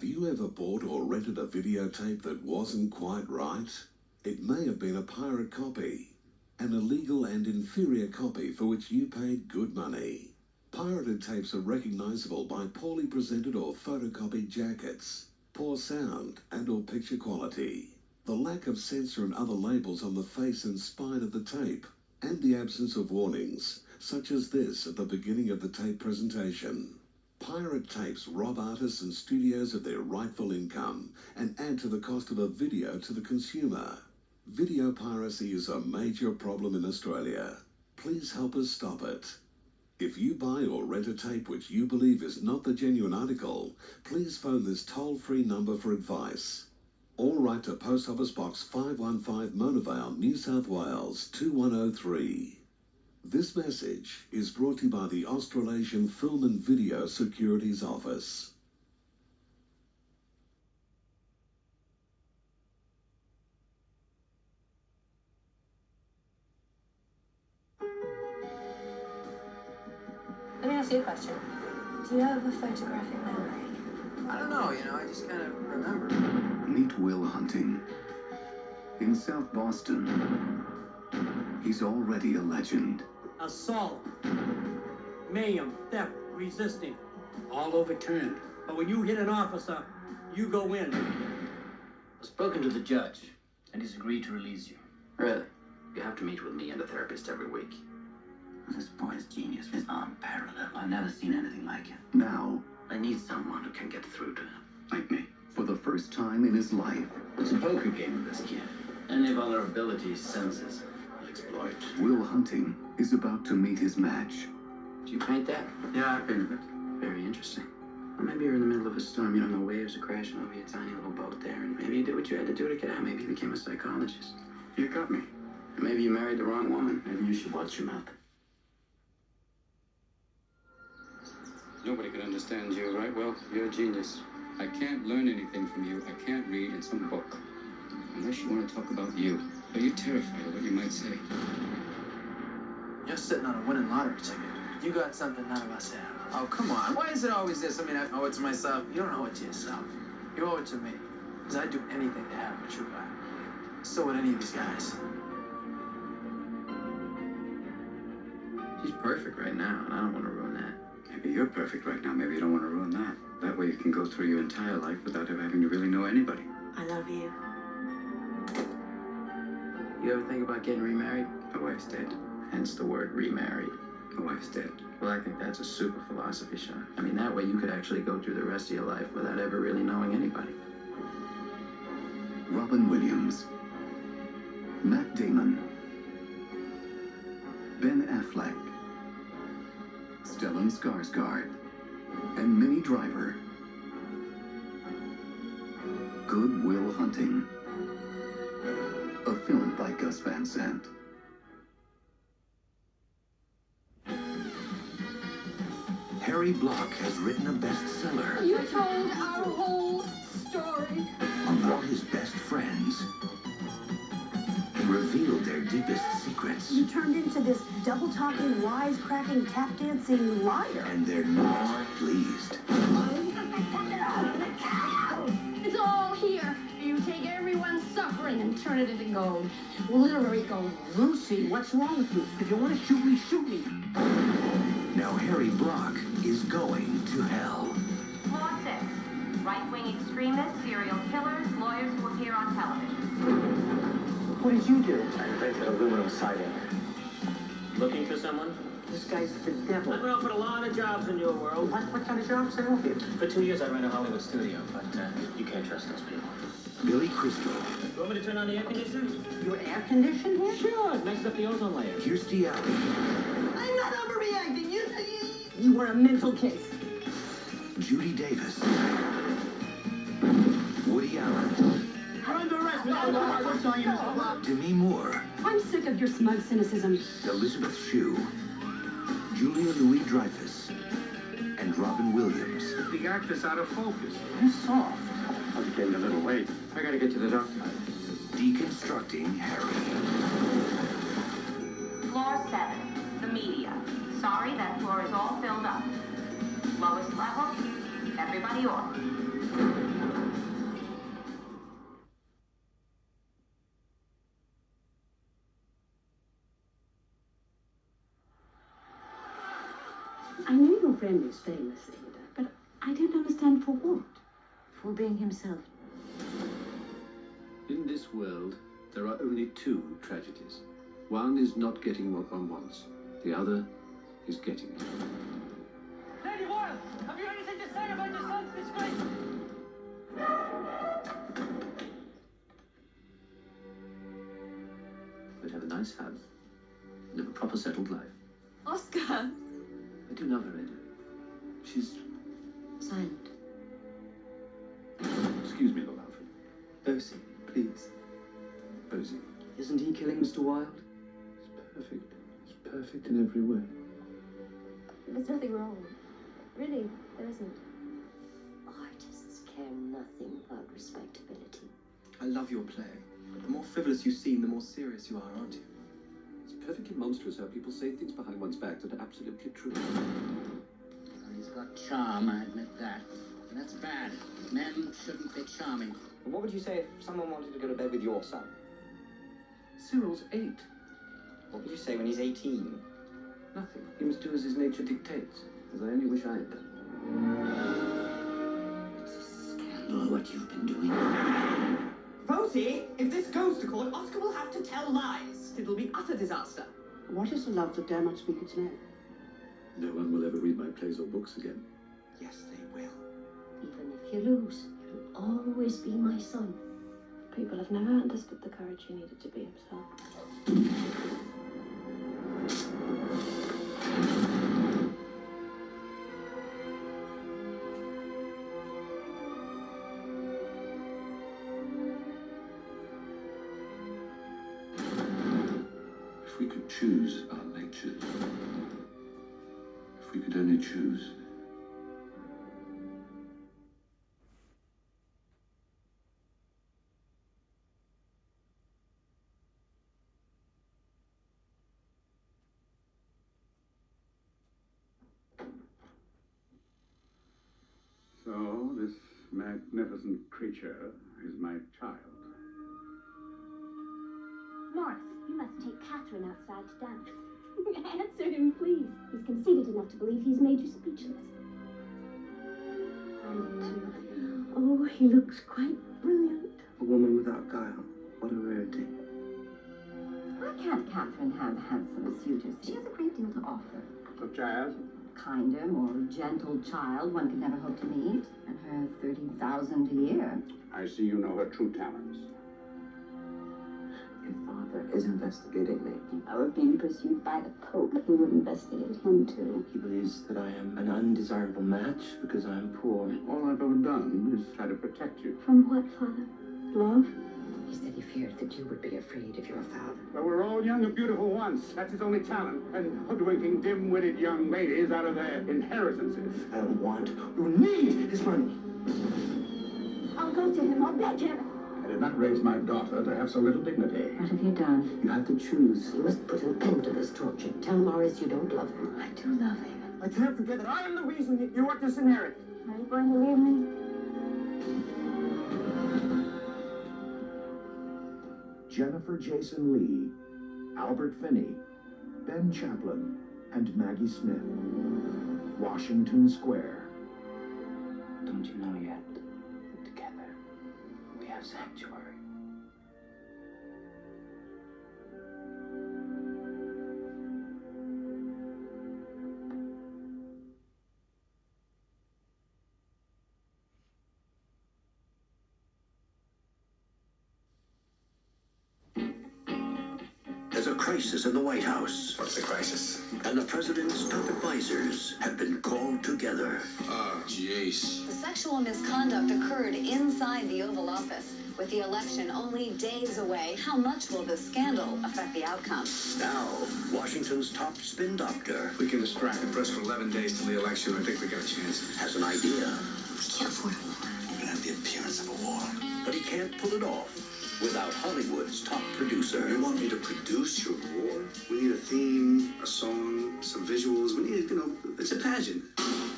Have you ever bought or rented a videotape that wasn't quite right? It may have been a pirate copy, an illegal and inferior copy for which you paid good money. Pirated tapes are recognizable by poorly presented or photocopied jackets, poor sound and or picture quality, the lack of censor and other labels on the face and spine of the tape, and the absence of warnings, such as this at the beginning of the tape presentation. Pirate tapes rob artists and studios of their rightful income and add to the cost of a video to the consumer. Video piracy is a major problem in Australia. Please help us stop it. If you buy or rent a tape which you believe is not the genuine article, please phone this toll-free number for advice. Or write to Post Office Box 515 Mona Vale, New South Wales 2103. This message is brought to you by the Australasian Film and Video Securities Office. Let me ask you a question. Do you have a photographic memory? I don't know, I just kind of remember. Meet Will Hunting. In South Boston, he's already a legend. Assault, mayhem, theft, resisting, all overturned. but when you hit an officer, you go in. I've spoken to the judge, and he's agreed to release you. Really? You have to meet with me and a therapist every week. This boy's genius is unparalleled. I've never seen anything like it. Now, I need someone who can get through to him. like me, for the first time in his life, It's a poker game with this kid. Any vulnerabilities, senses, he'll exploit. Will Hunting is about to meet his match. Did you paint that? Yeah, I painted it. Very interesting. Or maybe you're in the middle of a storm, the waves are crashing over your tiny little boat there, and maybe you did what you had to do to get out. Maybe you became a psychologist. You got me. Or maybe you married the wrong woman. Maybe you should watch your mouth. Nobody could understand you, right? Well, you're a genius. I can't learn anything from you. I can't read in some book. Unless you want to talk about you. Are you terrified of what you might say? You're sitting on a winning lottery ticket. You got something none of us have. Oh, come on. Why is it always this? I owe it to myself. You don't owe it to yourself. You owe it to me. Because I'd do anything to have what you got. So would any of these guys. She's perfect right now, and I don't want to ruin that. Maybe you're perfect right now. Maybe you don't want to ruin that. That way you can go through your entire life without ever having to really know anybody. I love you. You ever think about getting remarried? My wife's dead. Hence the word remarried. My wife's dead. Well, I think that's a super philosophy, Sean. That way you could actually go through the rest of your life without ever really knowing anybody. Robin Williams, Matt Damon, Ben Affleck, Stellan Skarsgård, and Minnie Driver. Good Will Hunting. A film by Gus Van Sant. Harry Block has written a bestseller. You told our whole story. Among his best friends, revealed their deepest secrets. You turned into this double-talking, wise-cracking, tap-dancing liar. And they're not pleased. It's all here. You take everyone's suffering and turn it into gold. Literary gold. Lucy, what's wrong with you? If you want to shoot me, shoot me. Now Harry Block is going to hell. Law 6. Right-wing extremists, serial killers, lawyers who appear on television. What did you do? I invented aluminum siding. Looking for someone? This guy's the devil. I've offered a lot of jobs in your world. What kind of jobs they offer you? For 2 years, I ran a Hollywood studio, but you can't trust those people. Billy Crystal. You want me to turn on the air conditioner? Your air conditioned here? Sure, it messes up the ozone layer. Kirstie Alley. I'm not overreacting. You were a mental case. Judy Davis. Woody Allen. You're under arrest, Mr. Block. Demi Moore. I'm sick of your smug cynicism. Elizabeth Shue. Julia Louis-Dreyfus. And Robin Williams. The actor's out of focus. You're soft. I was getting a little late. I gotta get to the doctor. Deconstructing Harry. Floor 7. The media. Sorry, that floor is all filled up. Lowest level, everybody off. friend is famous, Ada, but I don't understand for what. For being himself. In this world, there are only two tragedies. One is not getting what one wants. The other is getting it. Lady Wilde, have you anything to say about your son's disgrace? We'd have a nice house. Live a proper settled life. Oscar! I do love her, Ada. She's silent. Excuse me, Lord Alfred. Percy, please. Posey. Isn't he killing Mr. Wilde? He's perfect. He's perfect in every way. There's nothing wrong. Really, there isn't. Artists care nothing about respectability. I love your play, but the more frivolous you seem, the more serious you are, aren't you? It's perfectly monstrous how people say things behind one's back that are absolutely true. He's got charm, I admit that. And that's bad. Men shouldn't be charming. And what would you say if someone wanted to go to bed with your son? Cyril's 8. What would you say when he's 18? Nothing. He must do as his nature dictates, as I only wish I had done. It's a scandal what you've been doing. Rosie, if this goes to court, Oscar will have to tell lies. It'll be utter disaster. What is the love that dare not speak its name? No one will ever read my plays or books again. Yes, they will. Even if you lose, you'll always be my son. People have never understood the courage he needed to be himself. If we could choose our natures, if we could only choose. So, this magnificent creature is my child. Morris, you must take Catherine outside to dance. Answer him, please. He's conceited enough to believe he's made you speechless. Oh, he looks quite brilliant. A woman without guile. What a rarity. Why can't Catherine have handsome suitors? She has a great deal to offer. Such as? Kinder, more gentle child one could never hope to meet. And her 30,000 a year. I see you know her true talents. Your father is investigating me. If I were being pursued by the Pope, he would investigate him too. He believes that I am an undesirable match because I am poor. All I've ever done is try to protect you. From what, Father? Love? He said he feared that you would be afraid of your father. Well, we're all young and beautiful once. That's his only talent. And hoodwinking dim-witted young ladies out of their inheritances. I don't want or need his money. I'll go to him. I'll beg him. I did not raise my daughter to have so little dignity. What have you done? You have to choose. You must put an end to this torture. Tell Morris you don't love him. I do love him. I can't forget that I am the reason that you are disinherited. Are you going to leave me? Jennifer Jason Leigh, Albert Finney, Ben Chaplin, and Maggie Smith. Washington Square. Don't you know yet? Together, we have sanctuary. There's a crisis in the White House. What's the crisis? And the president's top advisors have been called together. Oh, jeez. The sexual misconduct occurred inside the Oval Office. With the election only days away, how much will this scandal affect the outcome? Now, Washington's top spin doctor We can distract the press for 11 days till the election. I think we got a chance. has an idea, We can't afford it. We're gonna have the appearance of a war. but he can't pull it off. without Hollywood's top producer. You want me to produce your war? We need a theme, a song, some visuals. We need, it's a pageant.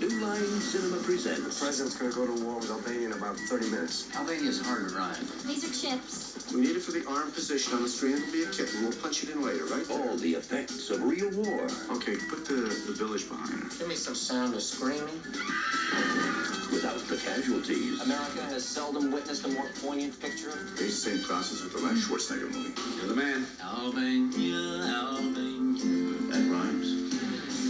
New Line Cinema presents. The president's going to go to war with Albania in about 30 minutes. Albania's hard to rhyme. These are chips. We need it for the armed position on the street. It'll be a kit, and we'll punch it in later, right? All the effects of real war. Okay, put the village behind it. Give me some sound of screaming. Without the casualties. America has seldom witnessed a more poignant picture. It's the same process with the last Schwarzenegger movie. You're the man. Albania, Albania. That rhymes.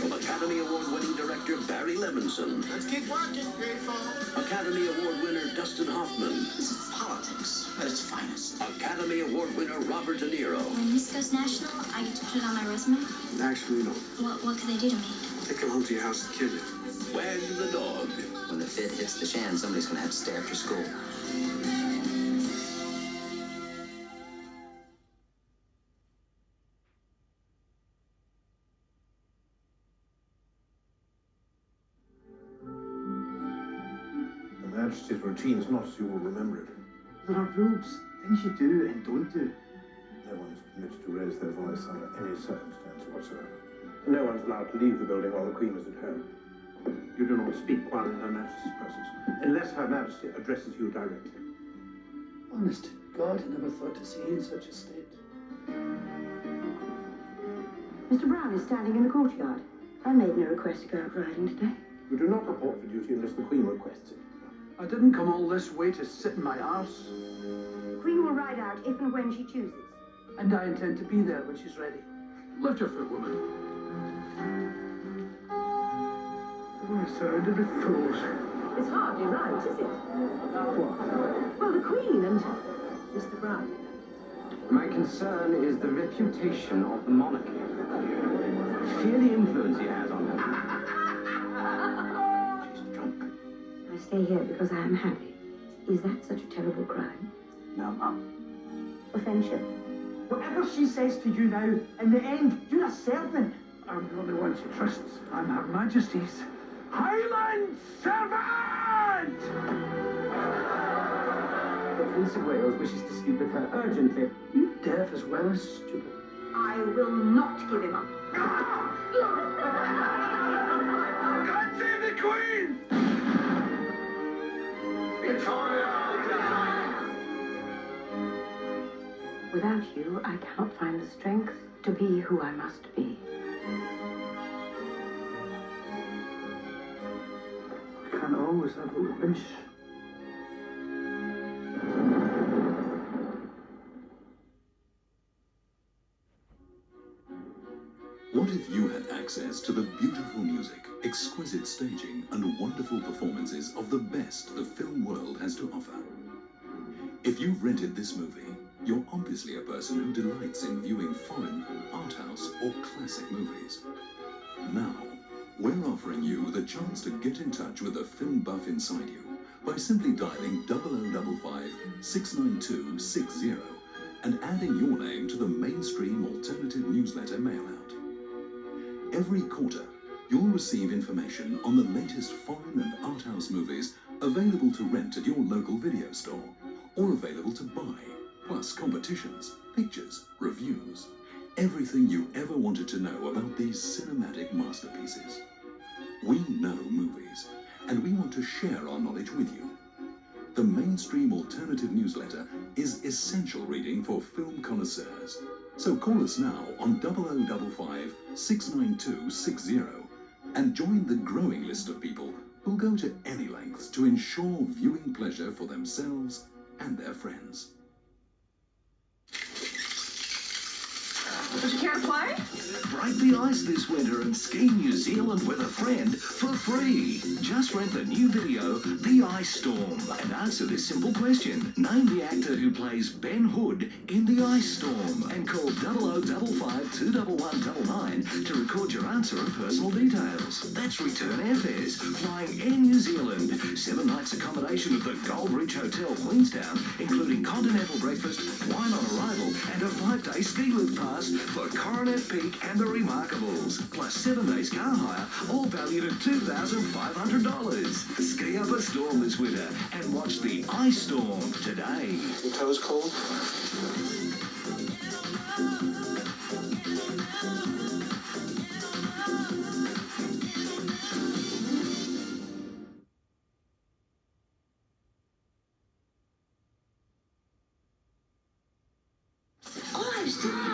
From Academy Award-winning director Barry Levinson. Let's keep working, people. Academy Award winner Dustin Hoffman. This is politics at its finest. Academy Award winner Robert De Niro. When this goes national, I get to put it on my resume. Actually, no. What could they do to me? Take him home to your house and kill you. Wag the Dog. When the fit hits the shan, somebody's going to have to stay after school. Her Majesty's routine is not as you will remember it. There are rules, things you do and don't do. No one is permitted to raise their voice under any circumstance whatsoever. No one's allowed to leave the building while the Queen is at home. You do not speak while in Her Majesty's presence, unless Her Majesty addresses you directly. Honest to God, I never thought to see you in such a state. Mr. Brown is standing in the courtyard. I made no request to go out riding today. You do not report for duty unless the Queen requests it. I didn't come all this way to sit in my arse. The Queen will ride out if and when she chooses. And I intend to be there when she's ready. Lift your foot, woman. We're surrounded with fools. It's hardly right, is it? What? Well, the Queen and Mr. Brown. My concern is the reputation of the monarchy. Fear the influence he has on her. She's drunk. I stay here because I am happy. Is that such a terrible crime? No, Mum. Offension. Whatever she says to you now, in the end, you're a servant. I'm the only one she trusts. I'm Her Majesty's Highland servant! The Prince of Wales wishes to speak with her urgently. You deaf as well as stupid. I will not give him up. God save the Queen! Victoria! Without you, I cannot find the strength to be who I must be. I can't always have a wish. What if you had access to the beautiful music, exquisite staging, and wonderful performances of the best the film world has to offer? If you've rented this movie, you're obviously a person who delights in viewing foreign, Arthouse, or classic movies. Now, we're offering you the chance to get in touch with the film buff inside you by simply dialing 0055 692 60 and adding your name to the mainstream alternative newsletter mailout. Every quarter, you'll receive information on the latest foreign and Arthouse movies available to rent at your local video store or available to buy, plus competitions, pictures, reviews, everything you ever wanted to know about these cinematic masterpieces. We know movies, and we want to share our knowledge with you. The mainstream alternative newsletter is essential reading for film connoisseurs. So call us now on 0055 692 60 and join the growing list of people who'll go to any lengths to ensure viewing pleasure for themselves and their friends. But you can't play? Break the ice this winter and ski New Zealand with a friend for free. Just rent the new video, The Ice Storm, and answer this simple question. Name the actor who plays Ben Hood in The Ice Storm and call 0055 21199 to record your answer and personal details. That's return airfares, flying Air New Zealand. 7 nights accommodation at the Gold Ridge Hotel, Queenstown, including continental breakfast, wine on arrival, and a 5-day ski lift pass for Coronet Peak and the Remarkables. Plus 7 days car hire, all valued at $2,500. Ski up a storm this winter and watch the ice storm today. Your toes cold? Ice time!